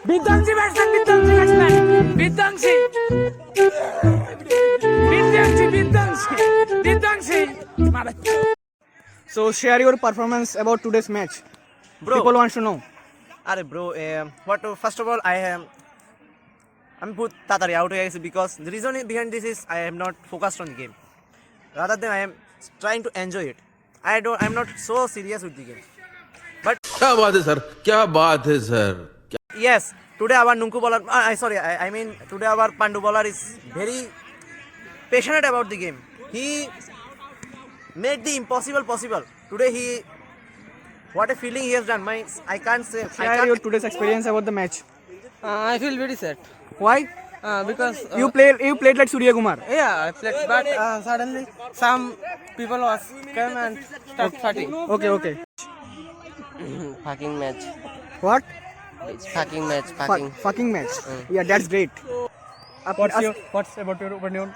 বিধ্বংসী ব্যাটসম্যান, বিধ্বংসী ব্যাটসম্যান, বিধ্বংসী, বিধ্বংসী, বিধ্বংসী, বিধ্বংসী। So share your performance about today's match. Bro. People want to know. Bro, first of all, I'm put Tatari out here because the reason behind this is I am not focused on the game. Rather than I am trying to enjoy it. I'm not so serious with the game. But क्या बात है sir, क्या बात है sir. yes, today our Nunku bowler, I mean today our Pandu bowler is very passionate about the game. He made the impossible possible. Today what a feeling he has done. I can't say. Share your today's experience about the match. I feel very sad Why? because You played like Surya Kumar. yeah, I played, but suddenly some people was come and start fighting. Okay. Fucking match. What? It's fucking match. Fucking match. Yeah, that's great. What's about your opinion?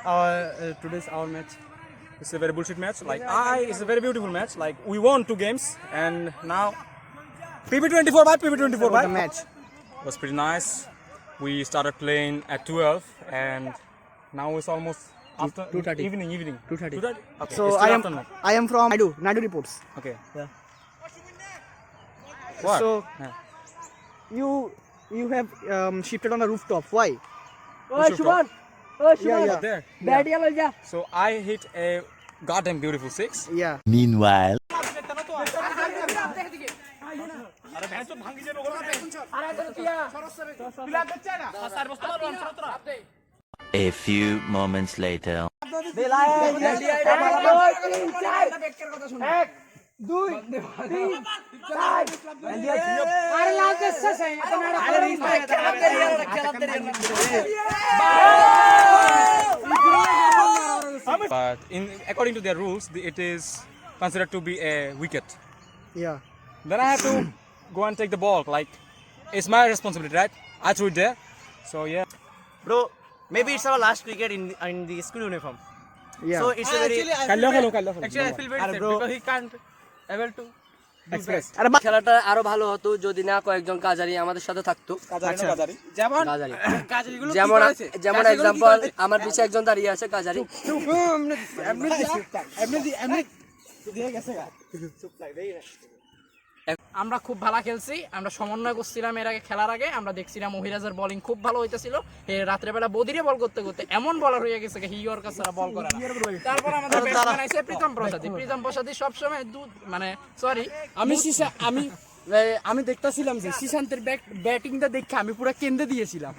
Today's our match. It's a very bullshit match. It's a very beautiful match. Like we won 2 games and now PB24 by PB24 About by. the match. Was pretty nice. We started playing at 12 and now it's almost after 2:30. evening. 2:30. 2:30? Okay. So it's still afternoon. I am from Naidu Reports. Okay. Yeah. What? So Yeah. you have shifted on a rooftop. Why? Which rooftop? Yeah. There. So I hit a goddamn beautiful 6. Yeah. Meanwhile, a few moments later. But according to their rules, it is considered to be a wicket. Yeah. Then I have to go and take the ball. Like, it's my responsibility, right? I threw it there. So yeah. Bro, maybe it's our last cricket in the school uniform. Yeah. So it's a very Actually, I feel very sad bro. because he can't able to Express. খেলাটা আরো ভালো হতো যদি না কয়েকজন কাজারি আমাদের সাথে থাকতো। যেমন যেমন এক্সাম্পল আমার পিছে একজন দাঁড়িয়ে আছে কাজারি। আমরা খুব ভালো খেলছি, আমরা সমন্বয় করছিলাম এর আগে, খেলার আগে আমরা দেখছিলাম মহিরাজের বোলিং খুব ভালো হইতেছিল। রাত্রেবেলা বদিরে বল করতে করতে এমন বলার হয়ে গেছে হিওর কাছে বল করে না। তারপর আমাদের ব্যাটসম্যান আইছে প্রীতম প্রসাদী সবসময় মানে সরি আমি দেখতেছিলাম যে সুশান্তের ব্যাটিংটা দেখে আমি পুরো কেন্দ্রে দিয়েছিলাম।